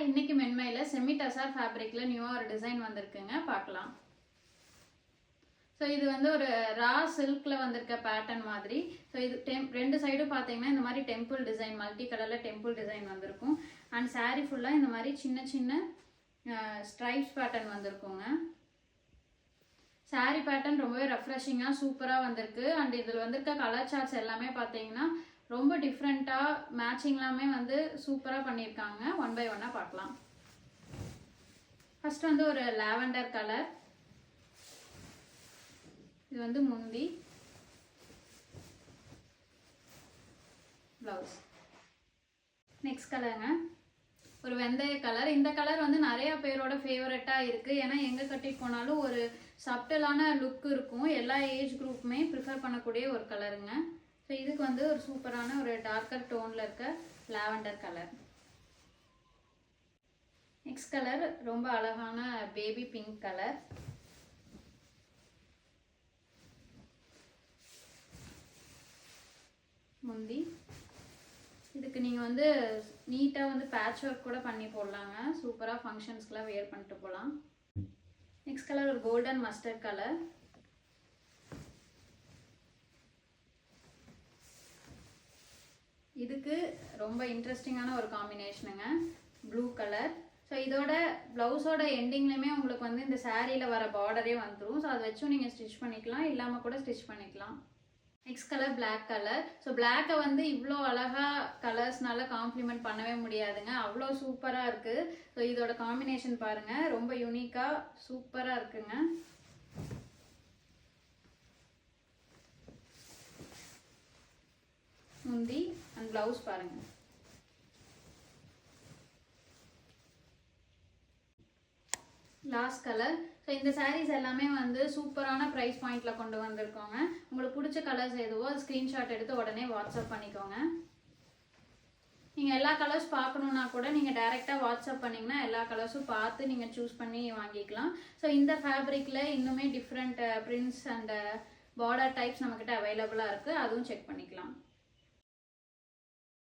இன்னைக்கு மென்மையில் செமி டசார் ஃபேப்ரிக்கில் நியூவாக ஒரு டிசைன் வந்திருக்குங்க, பார்க்கலாம். ஸோ இது வந்து ஒரு ரா சில்கில் வந்திருக்க பேட்டர்ன் மாதிரி. ஸோ இது ரெண்டு சைடும் பார்த்தீங்கன்னா இந்த மாதிரி டெம்பிள் டிசைன், மல்டி கலரில் டெம்பிள் டிசைன் வந்திருக்கும். அண்ட் சாரீ ஃபுல்லாக இந்த மாதிரி சின்ன சின்ன ஸ்ட்ரைப்ஸ் பேட்டர்ன் வந்திருக்குங்க. சாரீ பேட்டர்ன் ரொம்பவே ரெஃப்ரெஷிங்காக சூப்பராக வந்திருக்கு. அண்ட் இதில் வந்திருக்க கலர் சார்ட்ஸ் எல்லாமே பார்த்தீங்கன்னா ரொம்ப டிஃப்ரெண்ட்டாக மேட்சிங் எல்லாமே வந்து சூப்பராக பண்ணியிருக்காங்க. ஒன் பை ஒன்னாக பார்க்கலாம். ஃபர்ஸ்ட் வந்து ஒரு லாவெண்டர் கலர், இது வந்து முந்தி, ப்ளவுஸ். நெக்ஸ்ட் கலருங்க ஒரு வெந்தய கலர். இந்த கலர் வந்து நிறைய பேரோட ஃபேவரட்டாக இருக்குது. ஏன்னா எங்கே கட்டிட்டு போனாலும் ஒரு சப்டலான லுக் இருக்கும். எல்லா ஏஜ் குரூப்புமே ப்ரிஃபர் பண்ணக்கூடிய ஒரு கலருங்க. ஸோ இதுக்கு வந்து ஒரு சூப்பரான ஒரு டார்க்கர் டோனில் இருக்க லாவெண்டர் கலர். நெக்ஸ்ட் கலர் ரொம்ப அழகான பேபி பிங்க் கலர். முந்தி. இதுக்கு நீங்கள் வந்து நீட்டாக வந்து பேட்ச் ஒர்க் கூட பண்ணி போடலாங்க. சூப்பராக ஃபங்க்ஷன்ஸ்க்கெலாம் வேர் பண்ணிட்டு போகலாம். நெக்ஸ்ட் கலர் ஒரு கோல்டன் மஸ்டர்ட் கலர். இதுக்கு ரொம்ப இன்ட்ரெஸ்டிங்கான ஒரு காம்பினேஷனுங்க, ப்ளூ கலர். ஸோ இதோட ப்ளவுஸோட எண்டிங்லேயுமே உங்களுக்கு வந்து இந்த சாரியில் வர பார்டரே வந்துடும். ஸோ அதை வச்சும் நீங்கள் ஸ்டிச் பண்ணிக்கலாம், இல்லாமல் கூட ஸ்டிச் பண்ணிக்கலாம். Next colour black colour. So பிளாக்கை வந்து இவ்வளோ அழகாக கலர்ஸ்னால காம்ப்ளிமெண்ட் பண்ணவே முடியாதுங்க, அவ்வளோ சூப்பராக இருக்குது. ஸோ இதோட காம்பினேஷன் பாருங்கள், ரொம்ப யூனிக்காக சூப்பராக இருக்குங்க. முந்தி அண்ட் ப்ளவுஸ் பாருங்க. Last colour. ஸோ இந்த சாரீஸ் எல்லாமே வந்து சூப்பரான ப்ரைஸ் பாயிண்டில் கொண்டு வந்திருக்கோங்க. உங்களுக்கு பிடிச்ச கலர்ஸ் எதுவோ அது ஸ்க்ரீன்ஷாட் எடுத்து உடனே வாட்ஸ்அப் பண்ணிக்கோங்க. நீங்கள் எல்லா கலர்ஸ் பார்க்கணுன்னா கூட நீங்கள் டைரெக்டாக வாட்ஸ்அப் பண்ணிங்கன்னா எல்லா கலர்ஸும் பார்த்து நீங்கள் சூஸ் பண்ணி வாங்கிக்கலாம். ஸோ இந்த ஃபேப்ரிக்கில் இன்னுமே different prints and border types நம்மக்கிட்ட அவைலபிளாக இருக்குது, அதுவும் செக் பண்ணிக்கலாம்.